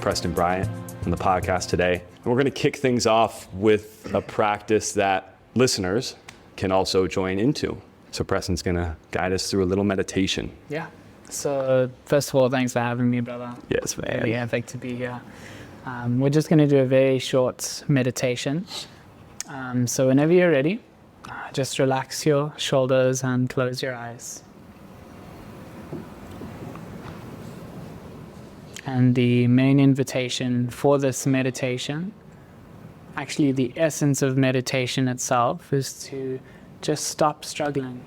Preston Bryant on the podcast today. And we're going to kick things off with a practice that listeners can also join into. So Preston's going to guide us through a little meditation. Yeah. So first of all, thanks for having me, brother. Yes, man. Really epic to be here. We're just going to do a very short meditation. So whenever you're ready, just relax your shoulders and close your eyes. And the main invitation for this meditation, actually the essence of meditation itself, is to just stop struggling.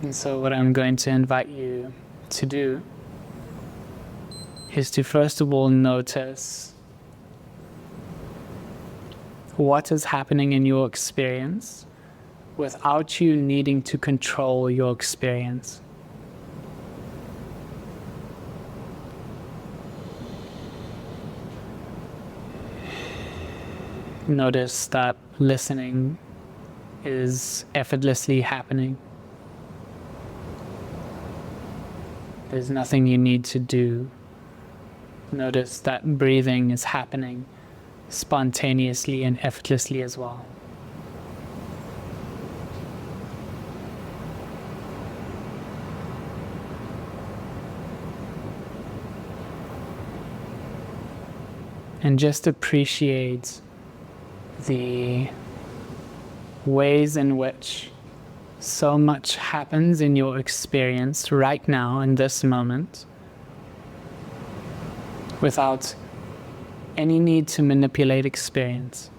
And so what I'm going to invite you to do is to first of all notice what is happening in your experience without you needing to control your experience. Notice that listening is effortlessly happening. There's nothing you need to do. Notice that breathing is happening spontaneously and effortlessly as well. And just appreciate the ways in which so much happens in your experience right now in this moment without any need to manipulate experience.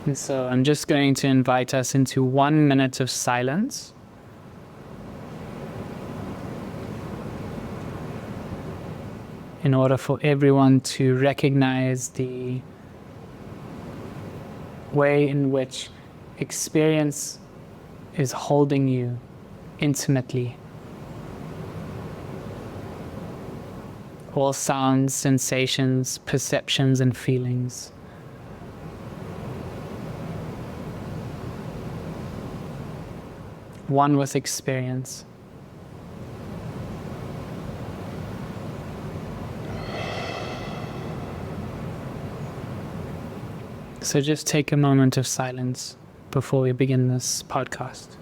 And so I'm just going to invite us into 1 minute of silence. In order for everyone to recognize the way in which experience is holding you intimately. All sounds, sensations, perceptions, and feelings. One with experience. So just take a moment of silence before we begin this podcast.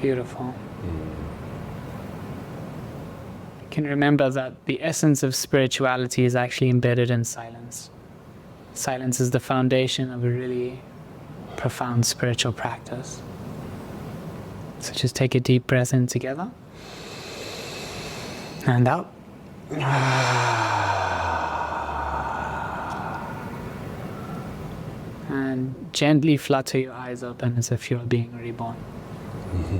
Beautiful. You can remember that the essence of spirituality is actually embedded in silence. Silence is the foundation of a really profound spiritual practice. So just take a deep breath in together and out. And gently flutter your eyes open as if you're being reborn. Mm-hmm.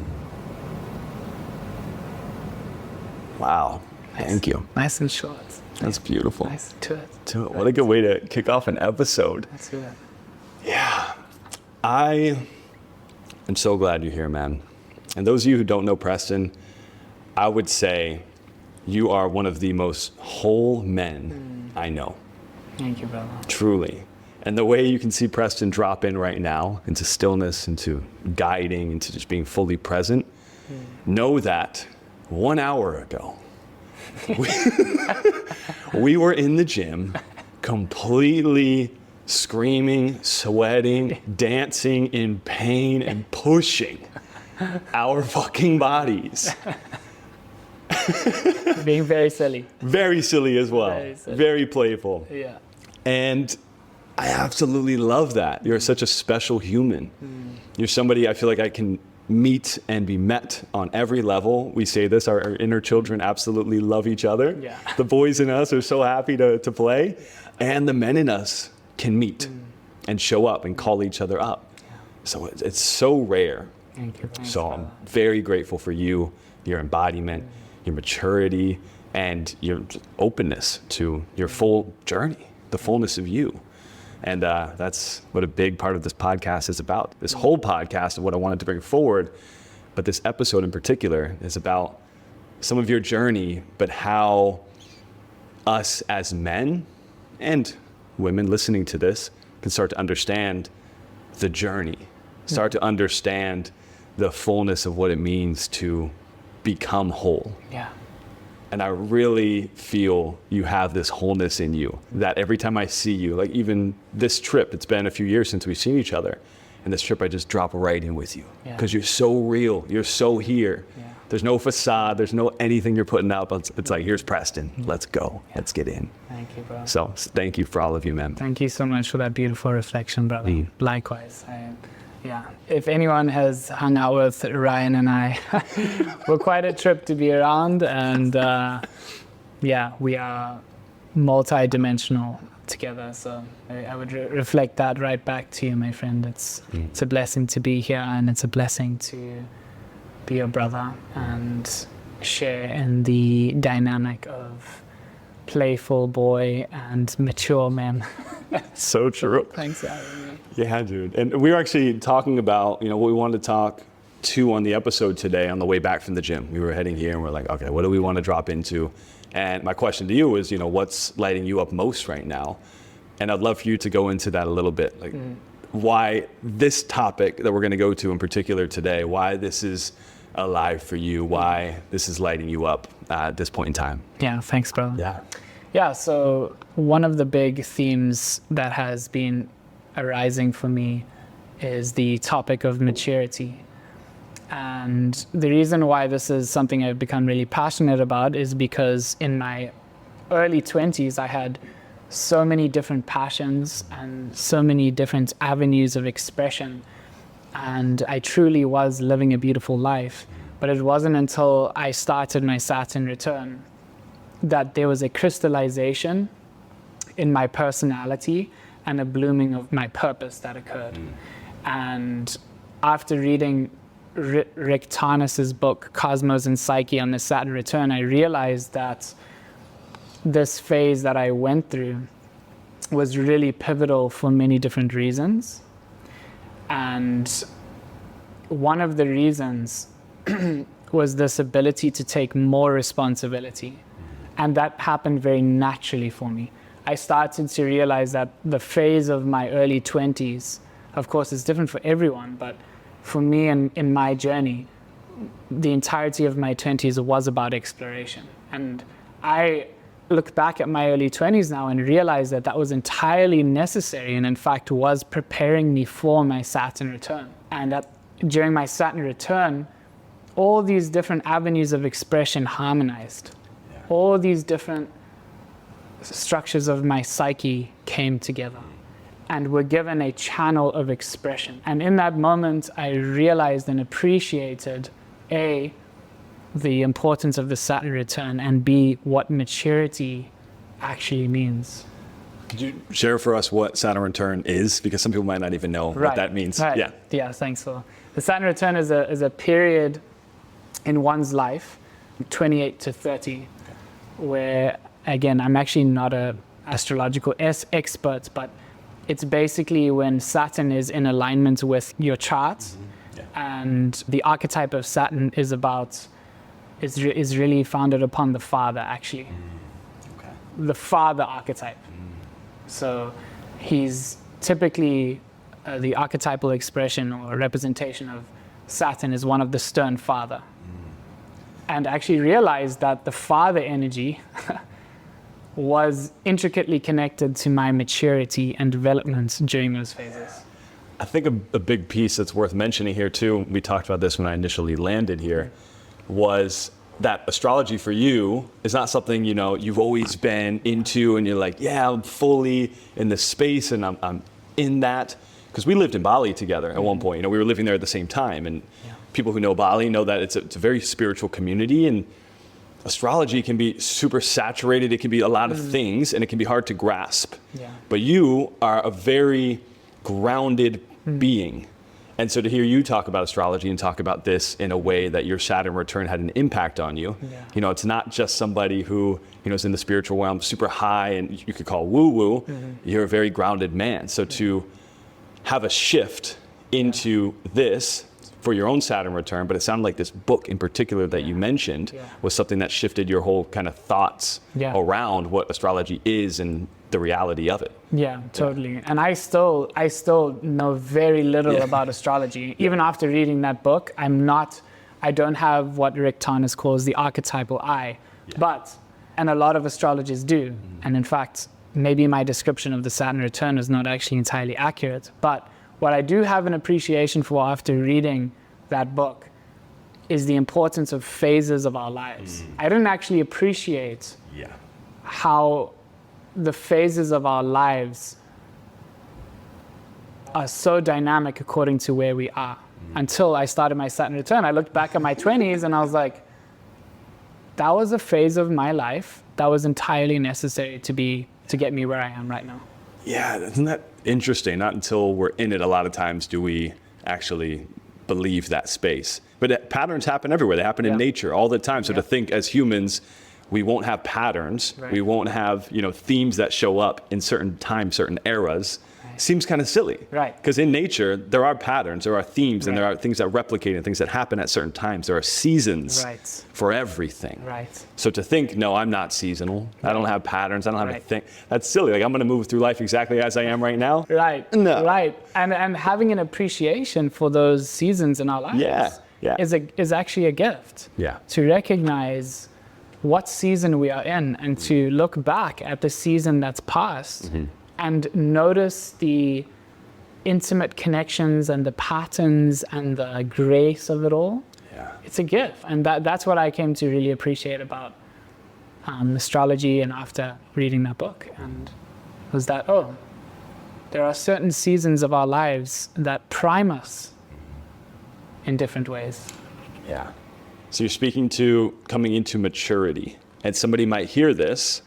Wow. Thank you. Nice and short. That's beautiful. Nice to it. What a good way to kick off an episode. That's it. Yeah. I am so glad you're here, man. And those of you who don't know Preston, I would say you are one of the most whole men I know. Thank you, brother. Truly. And the way you can see Preston drop in right now into stillness, into guiding, into just being fully present, know that 1 hour ago, we were in the gym completely screaming, sweating, dancing in pain, and pushing our fucking bodies. Being very silly. Very silly as well. Very silly. Very playful. Yeah. And I absolutely love that. You're such a special human. You're somebody I feel like I can meet and be met on every level. We say this, our inner children absolutely love each other. Yeah. The boys in us are so happy to play. And the men in us can meet and show up and call each other up. So it's so rare Thank you. Thanks, So brother. I'm very grateful for you, your embodiment, your maturity, and your openness to your full journey, the fullness of you. And that's what a big part of this podcast is about. This whole podcast of what I wanted to bring forward, but this episode in particular is about some of your journey, but how us as men and women listening to this can start to understand the journey, start to understand the fullness of what it means to become whole. Yeah. And I really feel you have this wholeness in you, that every time I see you, like even this trip, it's been a few years since we've seen each other, and this trip I just drop right in with you because you're so real, you're so here. Yeah. There's no facade, there's no anything you're putting out, but it's like, here's Preston, let's go, let's get in. Thank you, bro. So thank you for all of you, man. Thank you so much for that beautiful reflection, brother. Likewise. If anyone has hung out with Ryan and I, we're quite a trip to be around, and we are multi-dimensional together. So I would reflect that right back to you, my friend. It's a blessing to be here, and it's a blessing to be your brother and share in the dynamic of playful boy and mature man. So true. Thanks for having me. Yeah, dude. And we were actually talking about, what we wanted to talk to on the episode today on the way back from the gym. We were heading here and we're like, okay, what do we want to drop into? And my question to you is, what's lighting you up most right now? And I'd love for you to go into that a little bit. Like why this topic that we're going to go to in particular today, why this is alive for you, why this is lighting you up at this point in time. Yeah, thanks, brother. Yeah, so one of the big themes that has been arising for me is the topic of maturity. And the reason why this is something I've become really passionate about is because in my early 20s, I had so many different passions and so many different avenues of expression. And I truly was living a beautiful life. But it wasn't until I started my Saturn Return that there was a crystallization in my personality and a blooming of my purpose that occurred. And after reading Rick Tarnas's book, Cosmos and Psyche on the Saturn Return, I realized that this phase that I went through was really pivotal for many different reasons. And one of the reasons was this ability to take more responsibility. And that happened very naturally for me. I started to realize that the phase of my early 20s, of course, is different for everyone, but for me and in my journey, the entirety of my 20s was about exploration. And I look back at my early 20s now and realize that that was entirely necessary, and in fact was preparing me for my Saturn return. And that during my Saturn return, all these different avenues of expression harmonized. All these different structures of my psyche came together and were given a channel of expression. And in that moment, I realized and appreciated, A, the importance of the Saturn return, and B, what maturity actually means. Could you share for us what Saturn Return is? Because some people might not even know what that means. Right. Yeah, thanks for. The Saturn return is a period in one's life, 28 to 30, where, again, I'm actually not an astrological expert, but it's basically when Saturn is in alignment with your chart, and the archetype of Saturn is really founded upon the father, actually. The father archetype. So he's typically the archetypal expression or representation of Saturn is one of the stern father. And actually realized that the father energy was intricately connected to my maturity and development during those phases. I think a big piece that's worth mentioning here too, we talked about this when I initially landed here, was that astrology for you is not something, you've always been into and you're like, yeah, I'm fully in this space and I'm in that. Because we lived in Bali together at one point, we were living there at the same time, and people who know Bali know that it's a very spiritual community, and astrology can be super saturated. It can be a lot of things, and it can be hard to grasp. But you are a very grounded being, And so to hear you talk about astrology and talk about this in a way that your Saturn return had an impact on you, it's not just somebody who, is in the spiritual realm super high and you could call woo-woo. You're a very grounded man. So to have a shift into this for your own Saturn return, but it sounded like this book in particular that you mentioned was something that shifted your whole kind of thoughts around what astrology is and the reality of it. Yeah, totally. And I still know very little about astrology. Even after reading that book, I don't have what Rick Tarnas calls the archetypal eye, and a lot of astrologers do. And in fact, maybe my description of the Saturn return is not actually entirely accurate, but what I do have an appreciation for after reading that book is the importance of phases of our lives. I didn't actually appreciate how the phases of our lives are so dynamic according to where we are. Until I started my Saturn return, I looked back at my 20s and I was like, that was a phase of my life that was entirely necessary to get me where I am right now. Yeah, isn't that interesting? Not until we're in it a lot of times do we actually believe that space. But patterns happen everywhere. They happen in nature all the time. So to think as humans, we won't have patterns. We won't have, themes that show up in certain times, certain eras. Seems kind of silly. Right. Because in nature, there are patterns, there are themes, and there are things that replicate and things that happen at certain times. There are seasons for everything. Right. So to think, no, I'm not seasonal. I don't have patterns. I don't have a thing. That's silly. Like I'm going to move through life exactly as I am right now. Right. No. Right. And having an appreciation for those seasons in our lives is actually a gift. Yeah. To recognize what season we are in and to look back at the season that's passed and notice the intimate connections and the patterns and the grace of it all. Yeah. It's a gift. And that's what I came to really appreciate about astrology and after reading that book. And was that, there are certain seasons of our lives that prime us in different ways. Yeah. So you're speaking to coming into maturity, and somebody might hear this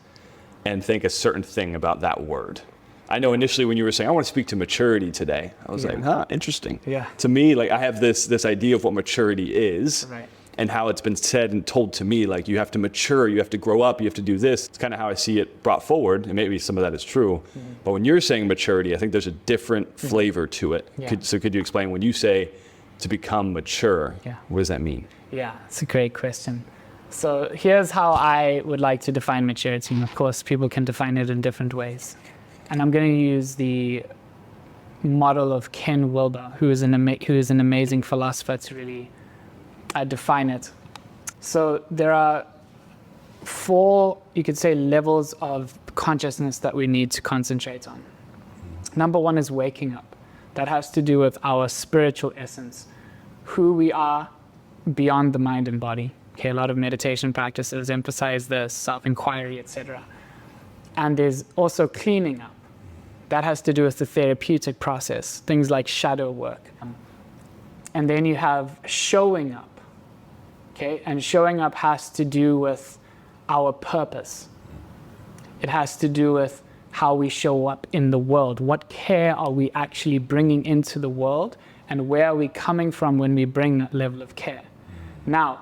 and think a certain thing about that word. I know initially when you were saying, I want to speak to maturity today, I was like, interesting. Yeah. To me, like I have this idea of what maturity is and how it's been said and told to me, like you have to mature, you have to grow up, you have to do this. It's kind of how I see it brought forward, and maybe some of that is true. But when you're saying maturity, I think there's a different flavor to it. Yeah. Could you explain when you say to become mature, what does that mean? Yeah, it's a great question. So here's how I would like to define maturity. And of course, people can define it in different ways. And I'm going to use the model of Ken Wilber, who is an amazing philosopher, to really define it. So there are 4, you could say, levels of consciousness that we need to concentrate on. Number 1 is waking up. That has to do with our spiritual essence, who we are beyond the mind and body. Okay, a lot of meditation practices emphasize the self-inquiry, etc. And there's also cleaning up. That has to do with the therapeutic process, things like shadow work. And then you have showing up. Okay, and showing up has to do with our purpose. It has to do with how we show up in the world. What care are we actually bringing into the world, and where are we coming from when we bring that level of care? Now,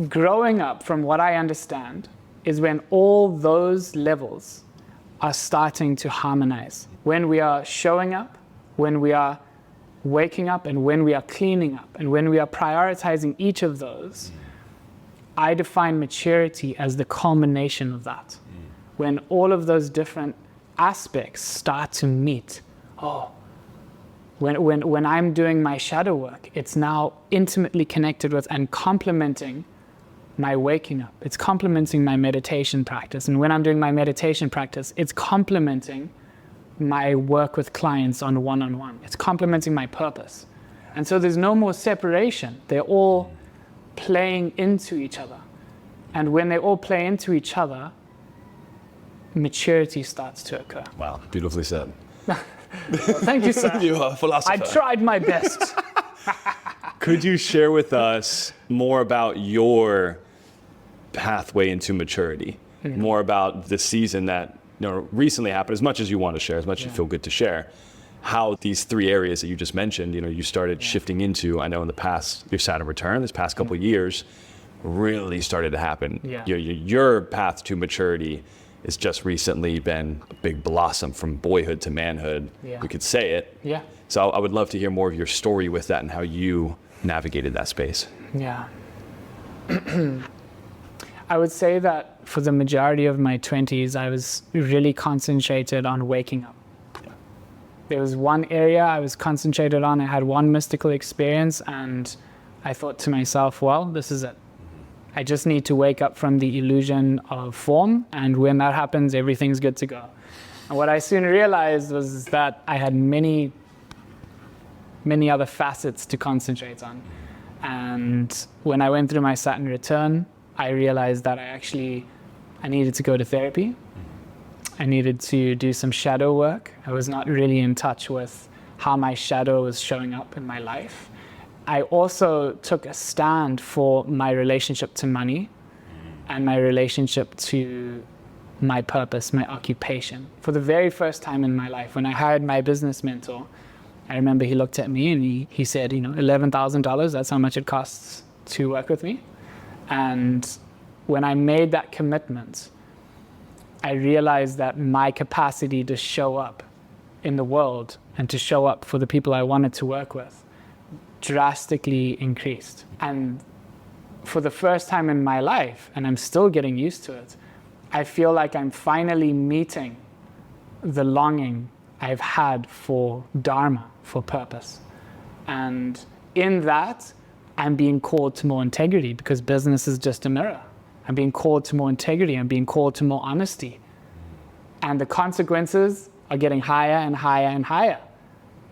growing up, from what I understand, is when all those levels are starting to harmonize. When we are showing up, when we are waking up, and when we are cleaning up, and when we are prioritizing each of those, I define maturity as the culmination of that. When all of those different aspects start to meet. When I'm doing my shadow work, it's now intimately connected with and complementing my waking up. It's complementing my meditation practice. And when I'm doing my meditation practice, it's complementing my work with clients on one-on-one. It's complementing my purpose. And so there's no more separation. They're all playing into each other. And when they all play into each other, maturity starts to occur. Wow, beautifully said. Well, thank you, sir. You are a philosopher. I tried my best. Could you share with us more about your pathway into maturity? More about the season that recently happened, as much as you want to share, as much as you feel good to share. how these three areas that you just mentioned, you started shifting into, I know in the past, your Saturn Return, this past couple of years, really started to happen. Yeah. Your path to maturity has just recently been a big blossom from boyhood to manhood. Yeah. We could say it. Yeah. So I would love to hear more of your story with that and how you navigated that space. Yeah. I would say that for the majority of my 20s, I was really concentrated on waking up. Yeah. There was one area I was concentrated on. I had one mystical experience, and I thought to myself, well, this is it. I just need to wake up from the illusion of form, and when that happens, everything's good to go. And what I soon realized was that I had many other facets to concentrate on. And when I went through my Saturn Return, I realized that I needed to go to therapy. I needed to do some shadow work. I was not really in touch with how my shadow was showing up in my life. I also took a stand for my relationship to money and my relationship to my purpose, my occupation. For the very first time in my life, when I hired my business mentor, I remember he looked at me and he said, $11,000, that's how much it costs to work with me. And when I made that commitment, I realized that my capacity to show up in the world and to show up for the people I wanted to work with drastically increased. And for the first time in my life, and I'm still getting used to it, I feel like I'm finally meeting the longing I've had for dharma, for purpose. And in that, I'm being called to more integrity, because business is just a mirror. I'm being called to more integrity. I'm being called to more honesty. And the consequences are getting higher and higher and higher,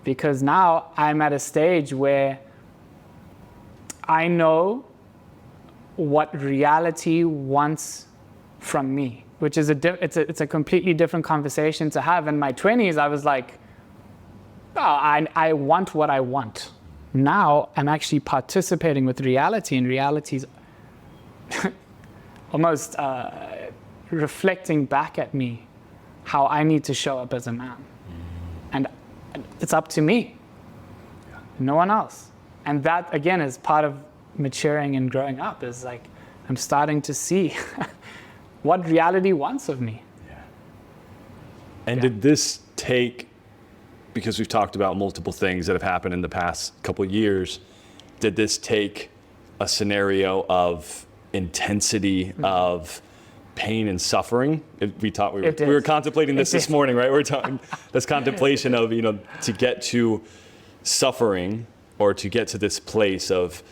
because now I'm at a stage where I know what reality wants from me, which is it's a completely different conversation to have. In my 20s, I was like, oh, I want what I want. Now I'm actually participating with reality, and reality's almost reflecting back at me how I need to show up as a man. And it's up to me, no one else. And that, again, is part of maturing and growing up, is like I'm starting to see what reality wants of me. Yeah. And did this take, because we've talked about multiple things that have happened in the past couple of years, did this take a scenario of intensity, of pain and suffering? We were contemplating this morning, right? We're talking this contemplation of, to get to suffering, or to get to this place of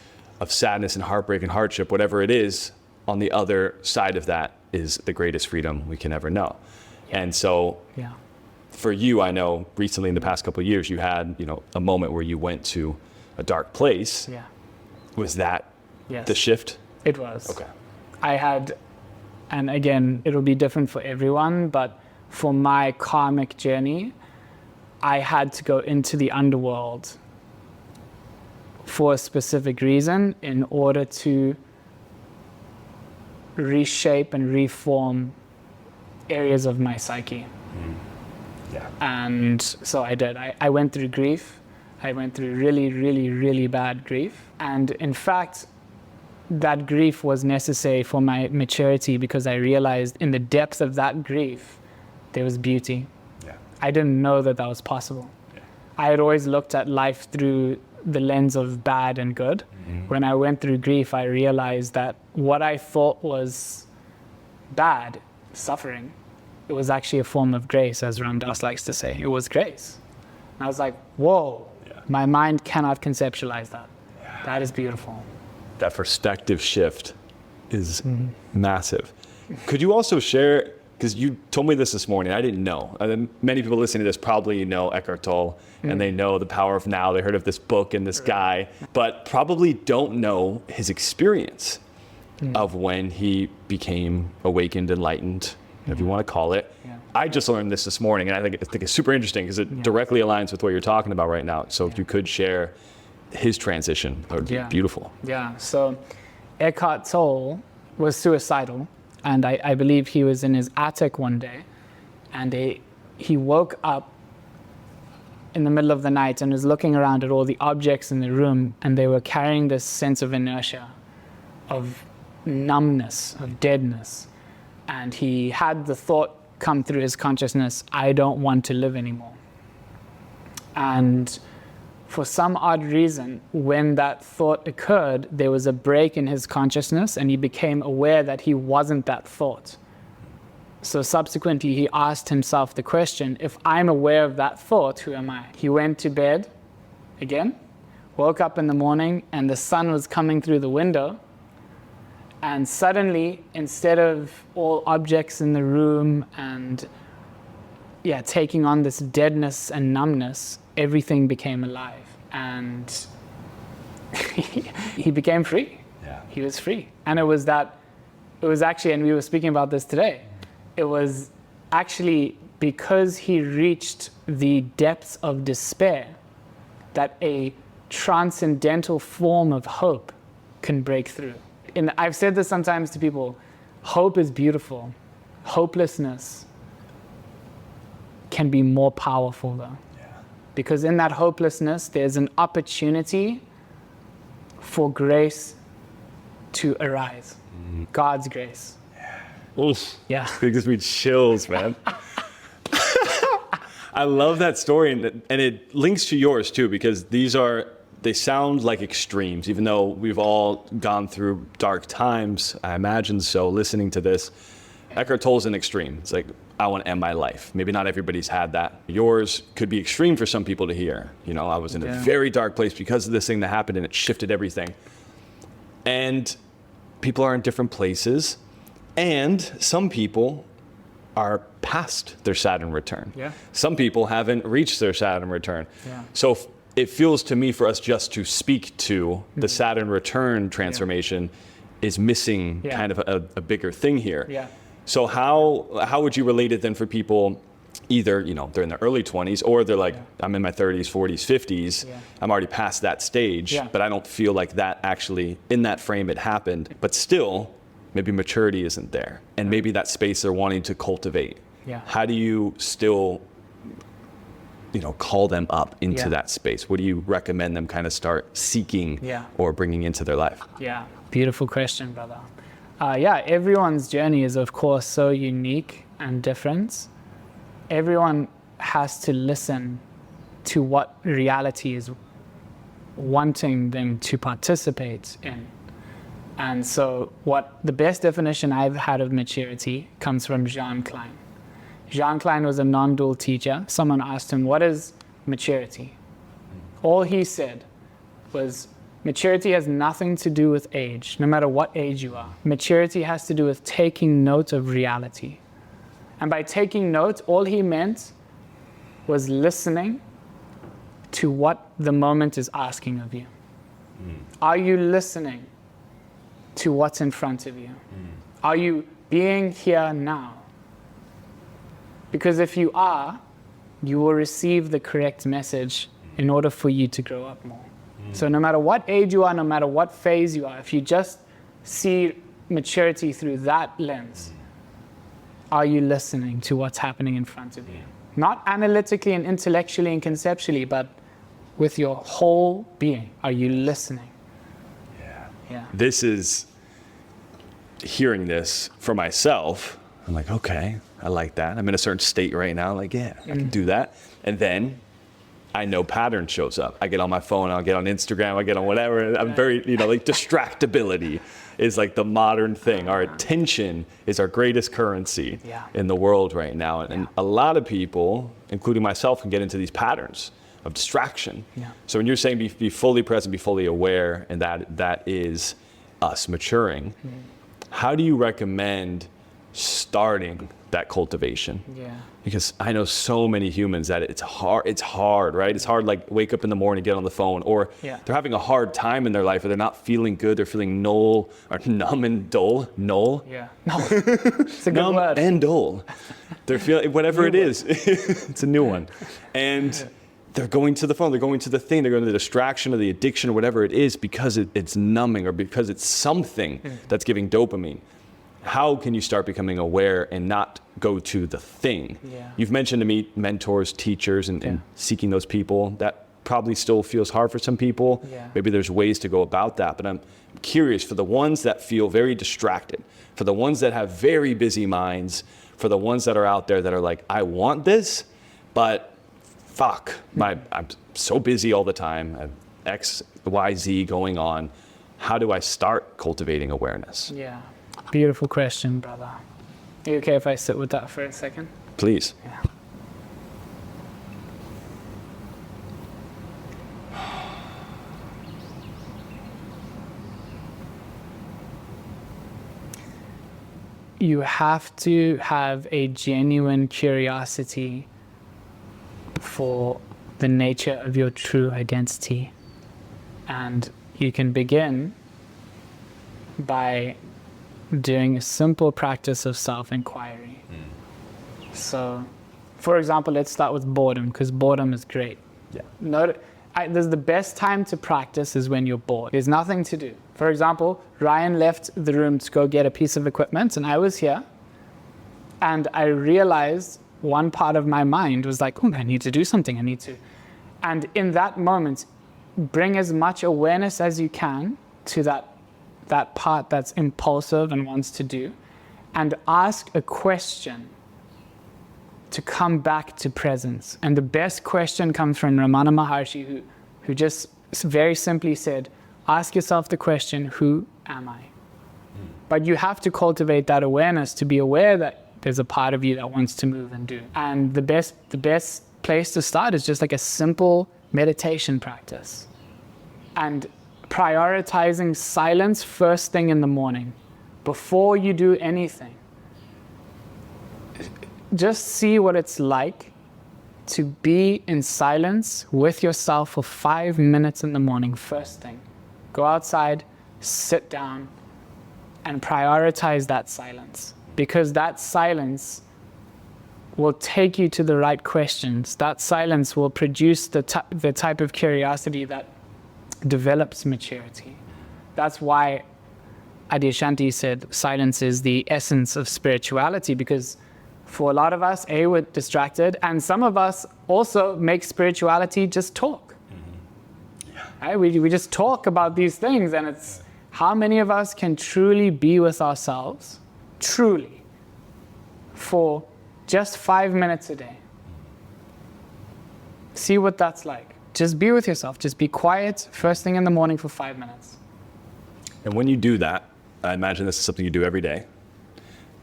sadness and heartbreak and hardship, whatever it is, on the other side of that is the greatest freedom we can ever know. And so for you, I know recently in the past couple of years, you had, a moment where you went to a dark place. Yeah. Was that the shift? It was. Okay. I had, and again, it'll be different for everyone, but for my karmic journey, I had to go into the underworld for a specific reason, in order to reshape and reform areas of my psyche. Yeah. And so I did. I went through grief. I went through really, really, really bad grief. And in fact, that grief was necessary for my maturity, because I realized in the depth of that grief, there was beauty. Yeah. I didn't know that was possible. Yeah. I had always looked at life through the lens of bad and good. Mm-hmm. When I went through grief, I realized that what I thought was bad, suffering, it was actually a form of grace, as Ram Dass likes to say. It was grace. And I was like, whoa, my mind cannot conceptualize that. Yeah. That is beautiful. That perspective shift is massive. Could you also share, because you told me this morning, I didn't know. Many people listening to this probably know Eckhart Tolle, and they know The Power of Now. They heard of this book and this guy, but probably don't know his experience of when he became awakened, enlightened, whatever you want to call it. Yeah. I just learned this morning, and I think it's super interesting, because it directly aligns with what you're talking about right now. So if you could share his transition, that would be beautiful. Yeah, so Eckhart Tolle was suicidal, and I believe he was in his attic one day, and he woke up in the middle of the night and was looking around at all the objects in the room, and they were carrying this sense of inertia, of numbness, of deadness. And he had the thought come through his consciousness, I don't want to live anymore. And for some odd reason, when that thought occurred, there was a break in his consciousness, and he became aware that he wasn't that thought. So subsequently, he asked himself the question, if I'm aware of that thought, who am I? He went to bed again, woke up in the morning, and the sun was coming through the window. And suddenly, instead of all objects in the room and taking on this deadness and numbness, everything became alive. And he became free. Yeah. He was free. And it was actually, and we were speaking about this today, it was actually because he reached the depths of despair that a transcendental form of hope can break through. And I've said this sometimes to people, hope is beautiful. Hopelessness can be more powerful though. Yeah. Because in that hopelessness, there's an opportunity for grace to arise. God's grace. Oof. Yeah. It gives me chills, man. I love that story, and it links to yours too, because they sound like extremes, even though we've all gone through dark times, I imagine so, listening to this. Eckhart Tolle's an extreme. It's like, I want to end my life. Maybe not everybody's had that. Yours could be extreme for some people to hear. I was in a very dark place because of this thing that happened, and it shifted everything. And people are in different places, and some people are past their Saturn return. Yeah. Some people haven't reached their Saturn return. Yeah. So it feels to me for us just to speak to the Saturn return transformation is missing kind of a bigger thing here. Yeah. So how would you relate it then for people either, they're in their early 20s or they're like, I'm in my 30s, 40s, 50s. Yeah. I'm already past that stage, but I don't feel like that actually in that frame it happened. But still, maybe maturity isn't there. And maybe that space they're wanting to cultivate. Yeah. How do you still call them up into that space? What do you recommend them kind of start seeking or bringing into their life? Yeah, beautiful question, brother. Everyone's journey is, of course, so unique and different. Everyone has to listen to what reality is wanting them to participate in. And so the best definition I've had of maturity comes from Jean Klein. Jean Klein was a non-dual teacher. Someone asked him, what is maturity? All he said was, maturity has nothing to do with age, no matter what age you are. Maturity has to do with taking note of reality. And by taking note, all he meant was listening to what the moment is asking of you. Are you listening to what's in front of you? Are you being here now? Because if you are, you will receive the correct message in order for you to grow up more. So no matter what age you are, no matter what phase you are, if you just see maturity through that lens, are you listening to what's happening in front of you? Not analytically and intellectually and conceptually, but with your whole being. Are you listening? Yeah. This is, hearing this for myself, I'm like, okay, I like that. I'm in a certain state right now. Like, I can do that. And then I know pattern shows up. I get on my phone, I'll get on Instagram, I get on whatever. I'm very, like distractibility is like the modern thing. Our attention is our greatest currency in the world right now. And a lot of people, including myself, can get into these patterns of distraction. So when you're saying be fully present, be fully aware, and that is us maturing, how do you recommend starting that cultivation? Because I know so many humans that it's hard, right? It's hard, like wake up in the morning, get on the phone, or they're having a hard time in their life, or they're not feeling good, they're feeling null, or numb and dull, null. It's a good numb word. and dull. They're feeling, whatever it is, it's a new one. And they're going to the phone, they're going to the thing, they're going to the distraction or the addiction or whatever it is because it's numbing or because it's something that's giving dopamine. how can you start becoming aware and not go to the thing? Yeah. You've mentioned to meet mentors, teachers, and seeking those people. That probably still feels hard for some people. Yeah. Maybe there's ways to go about that, but I'm curious for the ones that feel very distracted, for the ones that have very busy minds, for the ones that are out there that are like, I want this, but fuck, I'm so busy all the time. I have X, Y, Z going on. How do I start cultivating awareness? Yeah. Beautiful question, brother. Are you okay if I sit with that for a second? Please. Yeah. You have to have a genuine curiosity for the nature of your true identity. And you can begin by doing a simple practice of self-inquiry. So, for example, let's start with boredom, because boredom is great. Yeah. There's the best time to practice is when you're bored. There's nothing to do. For example, Ryan left the room to go get a piece of equipment, and I was here, and I realized one part of my mind was like, oh, I need to do something, And in that moment, bring as much awareness as you can to that part that's impulsive and wants to do, and ask a question to come back to presence. And the best question comes from Ramana Maharshi, who just very simply said, ask yourself the question, who am I? But you have to cultivate that awareness to be aware that there's a part of you that wants to move and do. And the best place to start is just like a simple meditation practice. And prioritizing silence first thing in the morning, before you do anything. Just see what it's like to be in silence with yourself for 5 minutes in the morning, first thing. Go outside, sit down, and prioritize that silence. Because that silence will take you to the right questions. That silence will produce the type of curiosity that develops maturity. That's why Adyashanti said silence is the essence of spirituality, because for a lot of us, we're distracted, and some of us also make spirituality just talk. Right? We just talk about these things, and it's how many of us can truly be with ourselves, truly, for just 5 minutes a day. See what that's like. Just be with yourself. Just be quiet first thing in the morning for 5 minutes. And when you do that, I imagine this is something you do every day.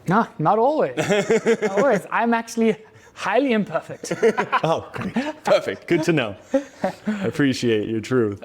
No, not always. Not always. I'm actually highly imperfect. Oh, great. Perfect. Good to know. I appreciate your truth.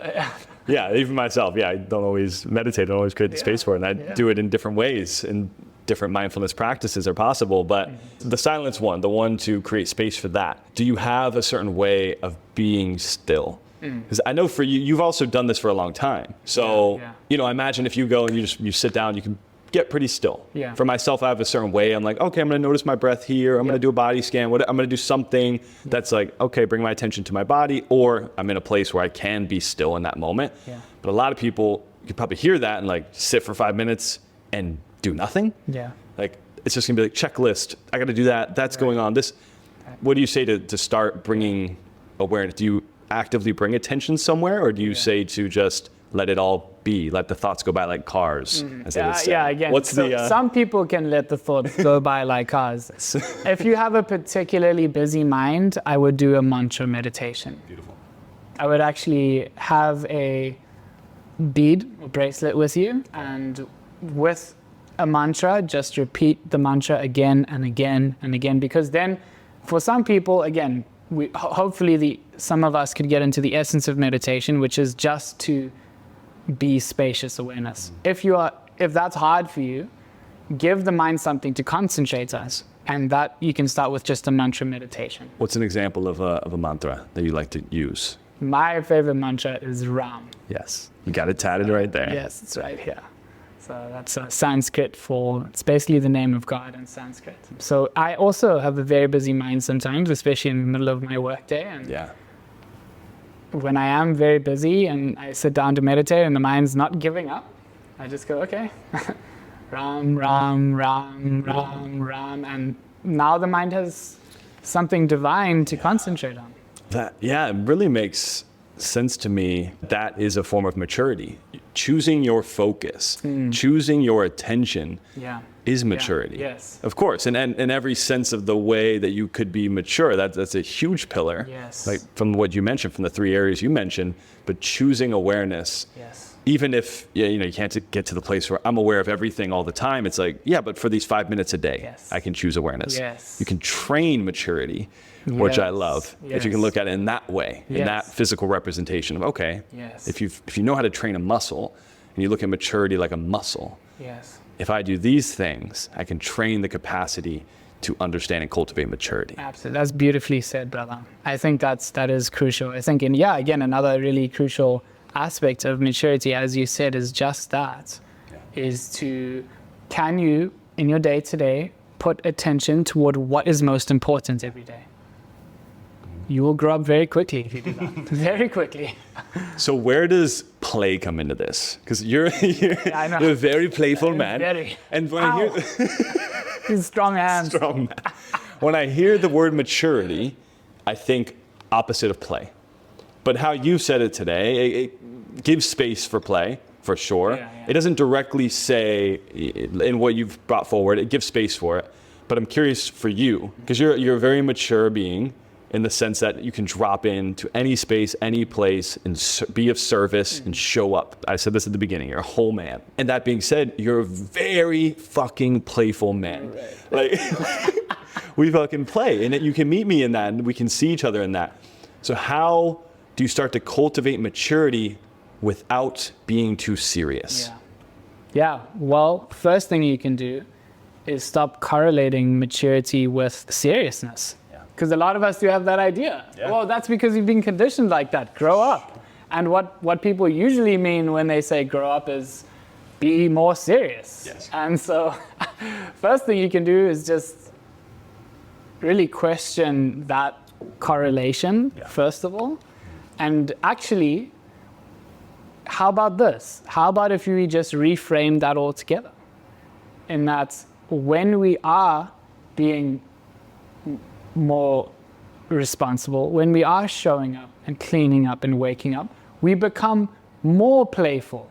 Yeah, even myself. Yeah, I don't always meditate. I don't always create the space for it. And I do it in different ways, and different mindfulness practices are possible. But the silence one, the one to create space for that, do you have a certain way of being still? Because I know for you, you've also done this for a long time. So, I imagine if you go and you sit down, you can get pretty still. Yeah. For myself, I have a certain way. I'm like, okay, I'm going to notice my breath here. I'm going to do a body scan. I'm going to do something that's like, okay, bring my attention to my body, or I'm in a place where I can be still in that moment. Yeah. But a lot of people, you could probably hear that and like sit for 5 minutes and do nothing. Yeah. Like, it's just going to be like, checklist. I got to do that. That's going on. What do you say to start bringing awareness? Do you actively bring attention somewhere, or do you say to just let it all be, let the thoughts go by like cars, as they would say? Yeah, again, some people can let the thoughts go by like cars. If you have a particularly busy mind, I would do a mantra meditation. Beautiful. I would actually have a bead or bracelet with you, and with a mantra, just repeat the mantra again and again and again, because then for some people, again, hopefully some of us could get into the essence of meditation, which is just to be spacious awareness. If that's hard for you, give the mind something to concentrate on, and that you can start with just a mantra meditation. What's an example of a mantra that you like to use? My favorite mantra is Ram. Yes, you got it tatted right there. Yes, it's right here. So that's Sanskrit it's basically the name of God in Sanskrit. So I also have a very busy mind sometimes, especially in the middle of my workday. And when I am very busy and I sit down to meditate and the mind's not giving up, I just go, okay, Ram, ram, ram, ram, ram. And now the mind has something divine to concentrate on. It really makes sense to me. That is a form of maturity. Choosing your focus, choosing your attention is maturity. Yeah. Yes. Of course, and in every sense of the way that you could be mature, that's a huge pillar. Yes. Like from what you mentioned, from the 3 areas you mentioned, but choosing awareness. Yes. Even if you can't get to the place where I'm aware of everything all the time, it's like, but for these 5 minutes a day, I can choose awareness. Yes. You can train maturity, which I love. Yes. If you can look at it in that way, in that physical representation of, if you know how to train a muscle, and you look at maturity like a muscle, if I do these things, I can train the capacity to understand and cultivate maturity. Absolutely. That's beautifully said, brother. I think that is crucial. I think, again, another really crucial aspect of maturity, as you said, is just that, is can you, in your day-to-day, put attention toward what is most important every day? You will grow up very quickly if you do that. Very quickly. So where does play come into this? Because you're a very playful man. Very. And when I hear His strong hands. Strong man. When I hear the word maturity, I think opposite of play. But how you said it today, it gives space for play, for sure. It doesn't directly say in what you've brought forward, it gives space for it. But I'm curious for you, because you're a very mature being in the sense that you can drop into any space, any place, and be of service and show up. I said this at the beginning, you're a whole man. And that being said, you're a very fucking playful man. Right. Like, we fucking play, and you can meet me in that, and we can see each other in that. So how do you start to cultivate maturity without being too serious? Well, first thing you can do is stop correlating maturity with seriousness. Because a lot of us do have that idea. Well, that's because you've been conditioned like that. Grow up. And what people usually mean when they say grow up is be more serious. And so first thing you can do is just really question that correlation, first of all. And actually, how about this? How about if we just reframe that altogether? In that when we are being more responsible, when we are showing up and cleaning up and waking up, we become more playful,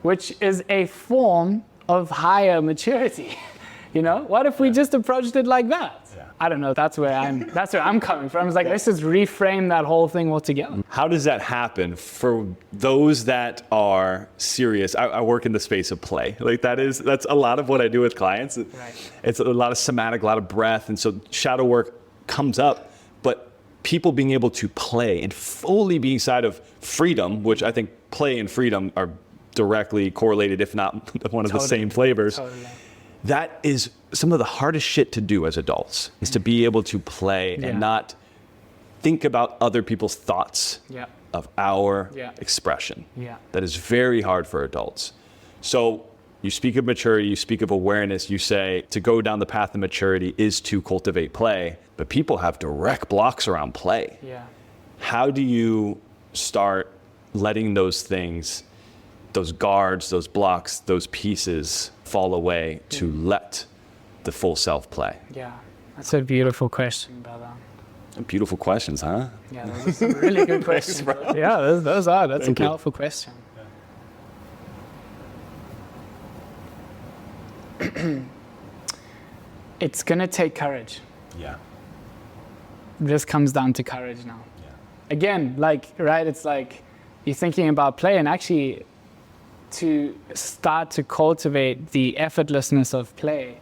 which is a form of higher maturity. What if we just approached it like that? I don't know. That's where I'm coming from. It's like, let's just reframe that whole thing altogether. How does that happen for those that are serious? I work in the space of play. Like that's a lot of what I do with clients. It's a lot of somatic, a lot of breath. And so shadow work comes up, but people being able to play and fully be inside of freedom, which I think play and freedom are directly correlated, if not one of the same flavors. Totally. That is some of the hardest shit to do as adults, is to be able to play and not think about other people's thoughts of our expression. That is very hard for adults. So you speak of maturity, you speak of awareness, you say to go down the path of maturity is to cultivate play, but people have direct blocks around play. How do you start letting those things, those guards, those blocks, those pieces fall away to let the full self play? That's a beautiful question, brother. Beautiful questions, huh? Those are some really good questions. Thanks, Those are. That's Thank a you. powerful question. It's going to take courage. This comes down to courage now. Again, it's like you're thinking about play, and actually to start to cultivate the effortlessness of play,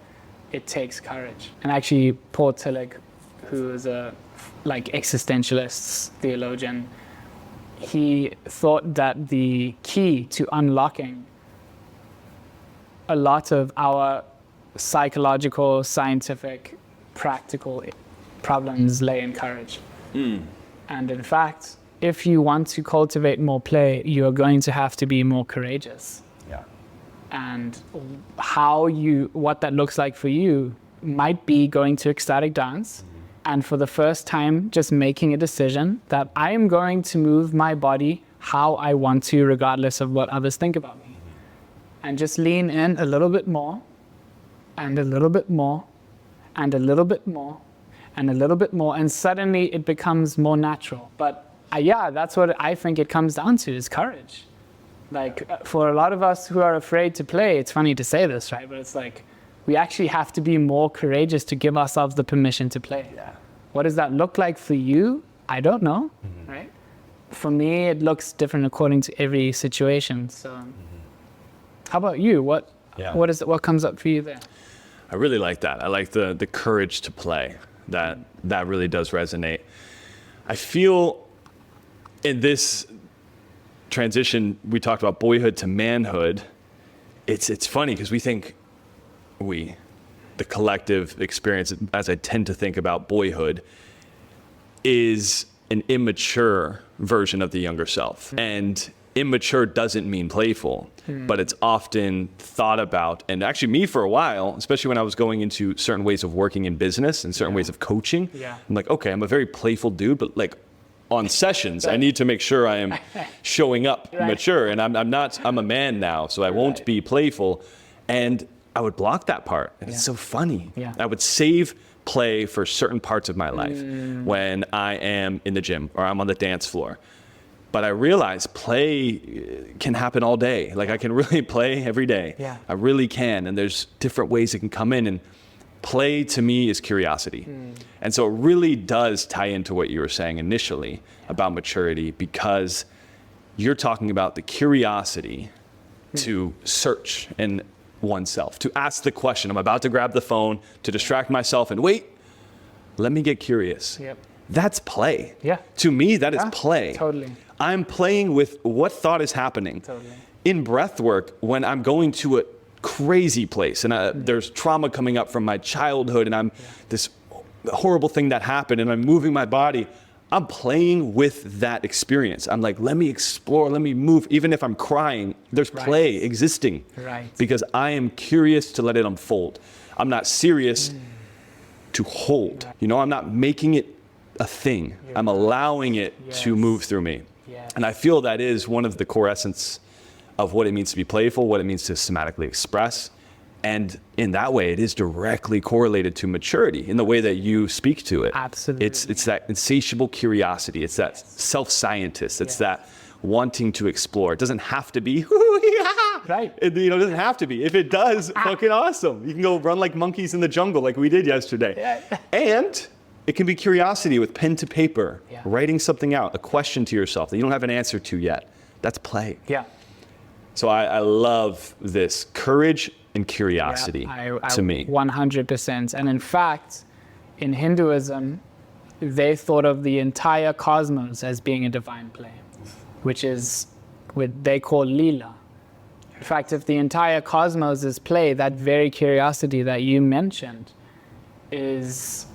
it takes courage. And actually, Paul Tillich, who is a existentialist theologian, he thought that the key to unlocking a lot of our psychological, scientific, practical problems lay in courage. And in fact, if you want to cultivate more play, you are going to have to be more courageous. And what that looks like for you might be going to ecstatic dance, and for the first time, just making a decision that I am going to move my body how I want to, regardless of what others think about me. and just lean in a little bit more, and a little bit more, and a little bit more, and a little bit more, and suddenly it becomes more natural. But yeah, that's what I think it comes down to, is courage. Like, for a lot of us who are afraid to play, it's funny to say this, right? But it's like, we actually have to be more courageous to give ourselves the permission to play. Yeah. What does that look like for you? I don't know, right? For me, it looks different according to every situation. So, how about you? What comes up for you there? I really like that. I like the courage to play. That really does resonate. I feel in this transition, we talked about boyhood to manhood. It's funny because we think the collective experience, as I tend to think about boyhood, is an immature version of the younger self. And immature doesn't mean playful, but it's often thought about, and actually me for a while, especially when I was going into certain ways of working in business and certain ways of coaching, I'm like, okay, I'm a very playful dude, but like on sessions, I need to make sure I am showing up mature, and I'm a man now, so I won't be playful. And I would block that part. And it's so funny. I would save play for certain parts of my life when I am in the gym or I'm on the dance floor. But I realize play can happen all day. Like, I can really play every day. I really can. And there's different ways it can come in. And play to me is curiosity. And so it really does tie into what you were saying initially about maturity, because you're talking about the curiosity to search in oneself, to ask the question. I'm about to grab the phone to distract myself and wait, let me get curious. That's play. To me, that is play. Totally. I'm playing with what thought is happening. In breath work, when I'm going to a crazy place and there's trauma coming up from my childhood and I'm this horrible thing that happened and I'm moving my body, I'm playing with that experience. I'm like, let me explore, let me move. Even if I'm crying, there's play existing. Because I am curious to let it unfold. I'm not serious to hold. You know, I'm not making it a thing. I'm allowing it to move through me. And I feel that is one of the core essence of what it means to be playful, what it means to somatically express. And in that way, it is directly correlated to maturity in the way that you speak to it. Absolutely. It's that insatiable curiosity. It's that self-scientist. It's that wanting to explore. It doesn't have to be, it doesn't have to be. If it does, fucking awesome. You can go run like monkeys in the jungle like we did yesterday. And it can be curiosity with pen to paper, writing something out, a question to yourself that you don't have an answer to yet. That's play. So I love this courage and curiosity to me. 100%. And in fact, in Hinduism, they thought of the entire cosmos as being a divine play, which is what they call lila. In fact, if the entire cosmos is play, that very curiosity that you mentioned is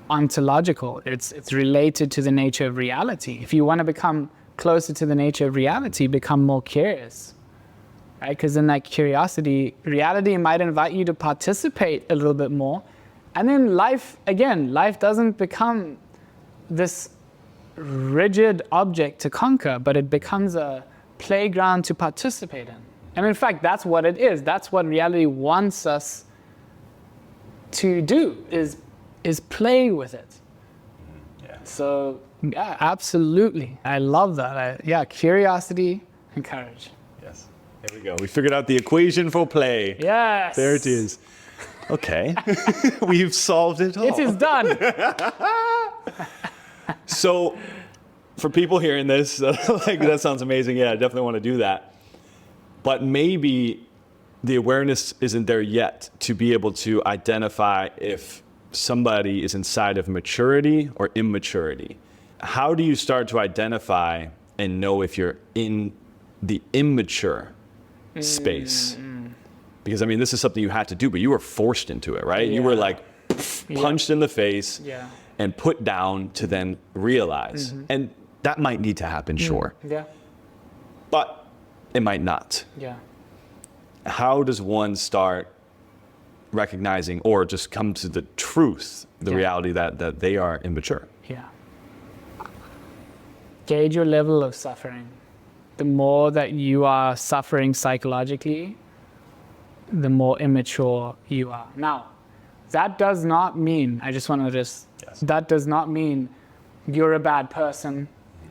ontological. It's related to the nature of reality. If you want to become closer to the nature of reality, become more curious, right? Because in that curiosity, reality might invite you to participate a little bit more. And then life doesn't become this rigid object to conquer, but it becomes a playground to participate in. And in fact, that's what it is. That's what reality wants us to do, is play with it. So, yeah, absolutely. I love that. Curiosity and courage. Yes. There we go. We figured out the equation for play. Yes. There it is. Okay. We've solved it all. It is done. So, for people hearing this, like, that sounds amazing. Yeah, I definitely want to do that. But maybe the awareness isn't there yet to be able to identify if somebody is inside of maturity or immaturity. How do you start to identify and know if you're in the immature space? Because, I mean, this is something you had to do, but you were forced into it, right? You were like punched in the face and put down to then realize. And that might need to happen, sure. But it might not. How does one start recognizing or just come to the truth, the reality that they are immature? Gauge your level of suffering. the more that you are suffering psychologically, the more immature you are. Now, that does not mean, I just want to just, that does not mean you're a bad person,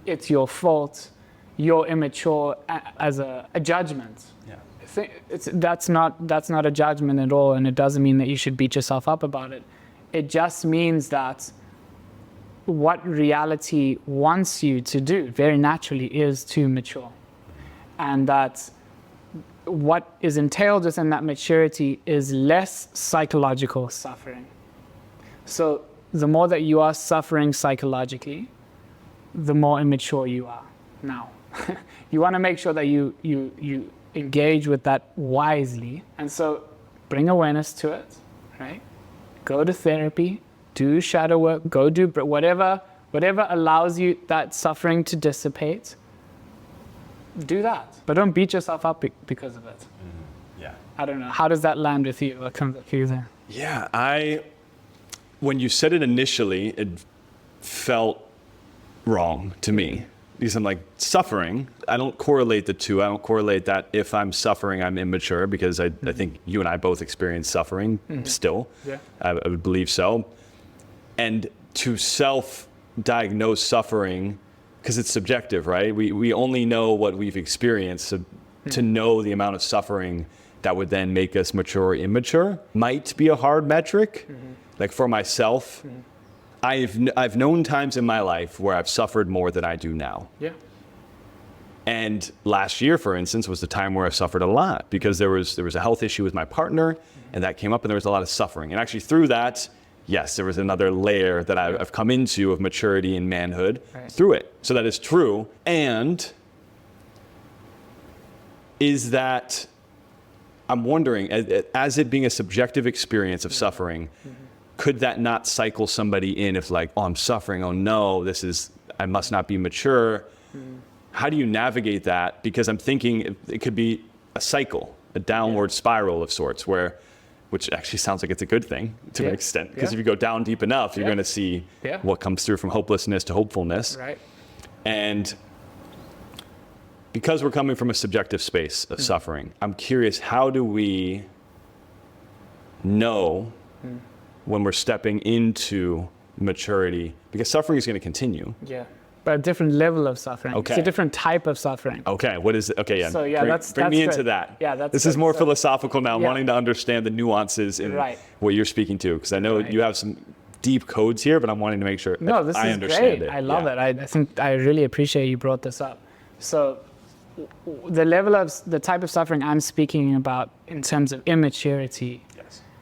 it's your fault, you're immature as a judgment. Yeah. That's not a judgment at all, and it doesn't mean that you should beat yourself up about it. It just means that what reality wants you to do very naturally is to mature. And that what is entailed within that maturity is less psychological suffering. So the more that you are suffering psychologically, the more immature you are. Now, you want to make sure that you engage with that wisely. And so bring awareness to it, right? Go to therapy, do shadow work, go do whatever allows you that suffering to dissipate. Do that, but don't beat yourself up because of it. Yeah. I don't know. How does that land with you? What comes up for you there? Yeah, when you said it initially, it felt wrong to me. Because I'm like, suffering, I don't correlate the two. I don't correlate that if I'm suffering, I'm immature, because I think you and I both experience suffering still. Yeah. I would believe so. And to self-diagnose suffering, because it's subjective, right? We only know what we've experienced. So to know the amount of suffering that would then make us mature or immature might be a hard metric. Like for myself, I've known times in my life where I've suffered more than I do now. Yeah. And last year, for instance, was the time where I suffered a lot because there was a health issue with my partner, and that came up, and there was a lot of suffering. And actually through that, yes, there was another layer that I've come into of maturity and manhood through it. So that is true. And is that, I'm wondering, as it being a subjective experience of suffering, could that not cycle somebody in if like, oh, I'm suffering, oh no, I must not be mature. How do you navigate that? Because I'm thinking it could be a cycle, a downward spiral of sorts, which actually sounds like it's a good thing to an extent, because if you go down deep enough, you're going to see what comes through from hopelessness to hopefulness. Right. And because we're coming from a subjective space of suffering, I'm curious, how do we know when we're stepping into maturity? Because suffering is going to continue. Yeah. But a different level of suffering. Okay. It's a different type of suffering. Okay, what is it? Okay, yeah. So yeah, bring me into that. Yeah, this is more philosophical now, wanting to understand the nuances in what you're speaking to, because I know you have some deep codes here, but I'm wanting to make sure I understand it. I love it. I think I really appreciate you brought this up. So the type of suffering I'm speaking about in terms of immaturity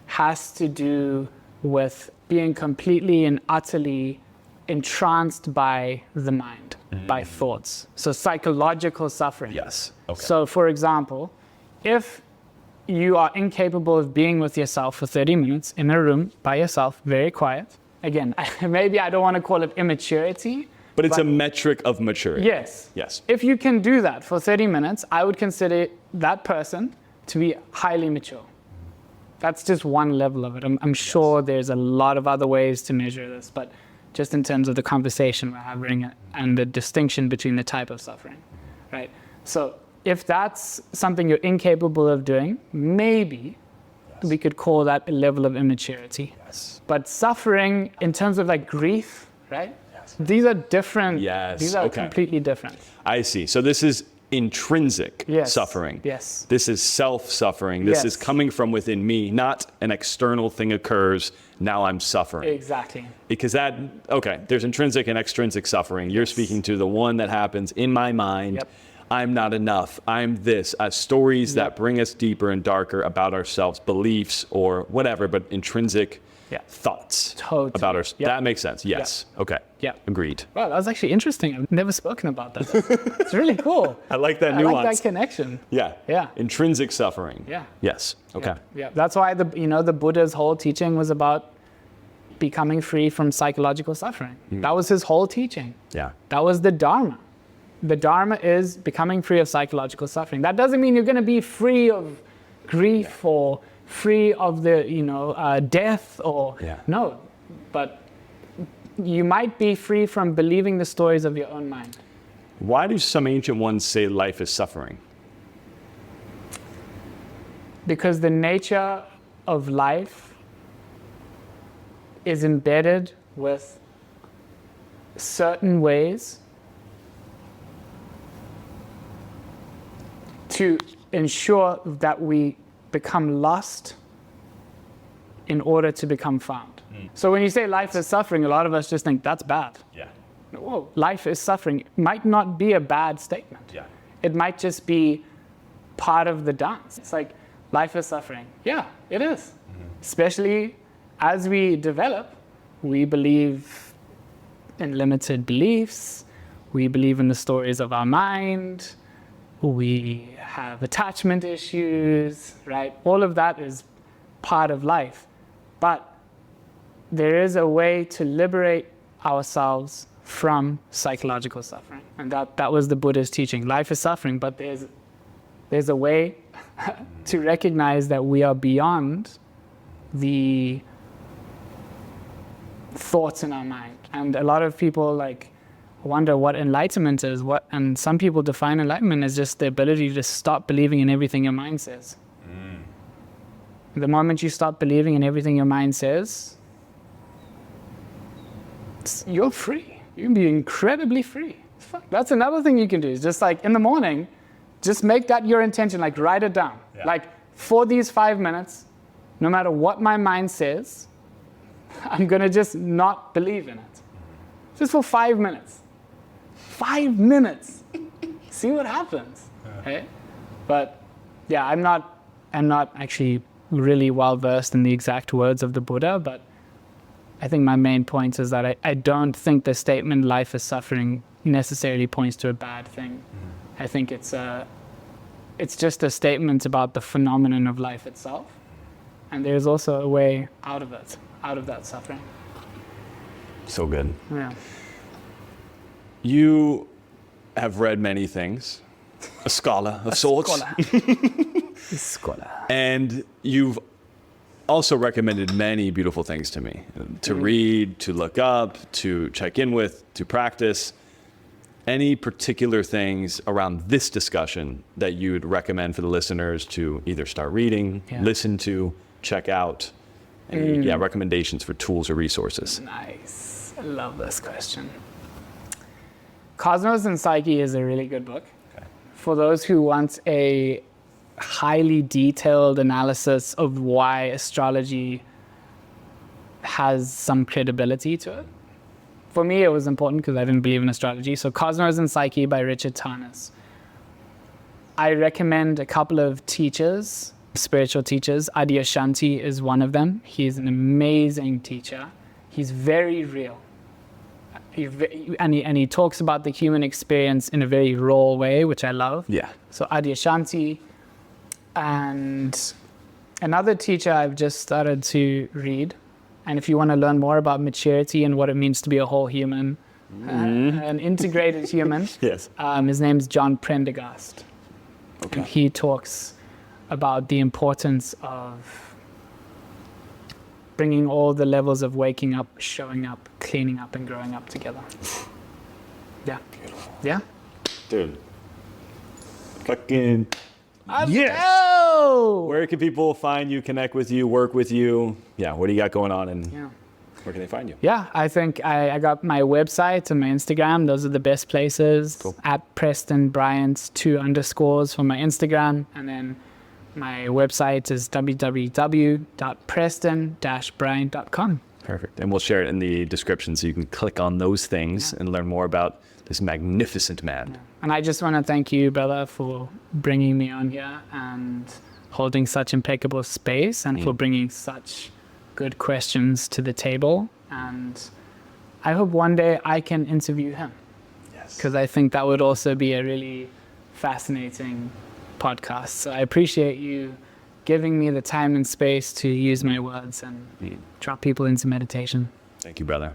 has to do with being completely and utterly entranced by the mind, by thoughts. So psychological suffering. Yes. Okay. So for example, if you are incapable of being with yourself for 30 minutes in a room by yourself, very quiet, again, maybe I don't want to call it immaturity, but it's a metric of maturity. Yes. Yes. If you can do that for 30 minutes, I would consider that person to be highly mature. That's just one level of it. I'm sure there's a lot of other ways to measure this, but just in terms of the conversation we're having and the distinction between the type of suffering, right? So if that's something you're incapable of doing, maybe we could call that a level of immaturity. Yes. But suffering in terms of like grief, right? Yes. These are different. Yes. These are completely different. I see. So this is intrinsic suffering. Yes. This is self-suffering. This is coming from within me, not an external thing occurs, now I'm suffering. Exactly. Because there's intrinsic and extrinsic suffering. You're speaking to the one that happens in my mind. Yep. I'm not enough. I'm this. Stories that bring us deeper and darker about ourselves, beliefs or whatever, but intrinsic thoughts about ourselves. That makes sense. Yes. Okay. Yeah. Agreed. Wow, that was actually interesting. I've never spoken about that. It's really cool. I like that nuance. I like that connection. Yeah. Yeah. Intrinsic suffering. Yeah. Yes. Okay. Yeah. That's why the Buddha's whole teaching was about becoming free from psychological suffering. That was his whole teaching. Yeah. That was the Dharma. The Dharma is becoming free of psychological suffering. That doesn't mean you're going to be free of grief or free of the death or no, but you might be free from believing the stories of your own mind. Why do some ancient ones say life is suffering? Because the nature of life is embedded with certain ways to ensure that we become lost in order to become found. So when you say life is suffering, a lot of us just think that's bad. Yeah. Whoa, life is suffering. It might not be a bad statement. Yeah. It might just be part of the dance. It's like, life is suffering. Yeah, it is. Especially as we develop, we believe in limited beliefs. We believe in the stories of our mind. We have attachment issues, right? All of that is part of life. But there is a way to liberate ourselves from psychological suffering. And that was the Buddha's teaching. Life is suffering, but there's a way to recognize that we are beyond the thoughts in our mind. And a lot of people wonder what enlightenment is. And some people define enlightenment as just the ability to stop believing in everything your mind says. The moment you stop believing in everything your mind says, you're free. You can be incredibly free. That's another thing you can do. Is just in the morning, just make that your intention. Write it down. Yeah. For these 5 minutes, no matter what my mind says, I'm gonna just not believe in it. Just for 5 minutes. 5 minutes. See what happens. Okay? But yeah, I'm not actually really well versed in the exact words of the Buddha, but I think my main point is that I don't think the statement life is suffering necessarily points to a bad thing. I think it's just a statement about the phenomenon of life itself. And there's also a way out of it, out of that suffering. So good. Yeah. You have read many things, a scholar of sorts. Scholar. And you've also recommended many beautiful things to me, to read, to look up, to check in with, to practice. Any particular things around this discussion that you'd recommend for the listeners to either start reading, listen to, check out? Any recommendations for tools or resources? Nice. I love this question. Cosmos and Psyche is a really good book. Okay. For those who want a highly detailed analysis of why astrology has some credibility to it. For me, it was important because I didn't believe in astrology. So Cosmos and Psyche by Richard Tarnas. I recommend a couple of teachers, spiritual teachers. Adyashanti is one of them. He's an amazing teacher. He's very real. And he talks about the human experience in a very raw way, which I love. Yeah. So Adyashanti. And another teacher I've just started to read, and if you want to learn more about maturity and what it means to be a whole human, an integrated human, yes. His name's John Prendergast. Okay. And he talks about the importance of bringing all the levels of waking up, showing up, cleaning up, and growing up together. Yeah. Beautiful. Yeah? Dude. Fucking... Yes! Where can people find you, connect with you, work with you? Yeah, what do you got going on, and where can they find you? Yeah, I think I got my website and my Instagram. Those are the best places. Cool. At Preston Bryant, 2 underscores for my Instagram. And then my website is www.preston-bryant.com. Perfect. And we'll share it in the description so you can click on those things and learn more about this magnificent man. Yeah. And I just want to thank you, Bella, for bringing me on here and holding such impeccable space and for bringing such good questions to the table. And I hope one day I can interview him. Yes. Because I think that would also be a really fascinating podcast. So I appreciate you giving me the time and space to use my words and drop people into meditation. Thank you, brother.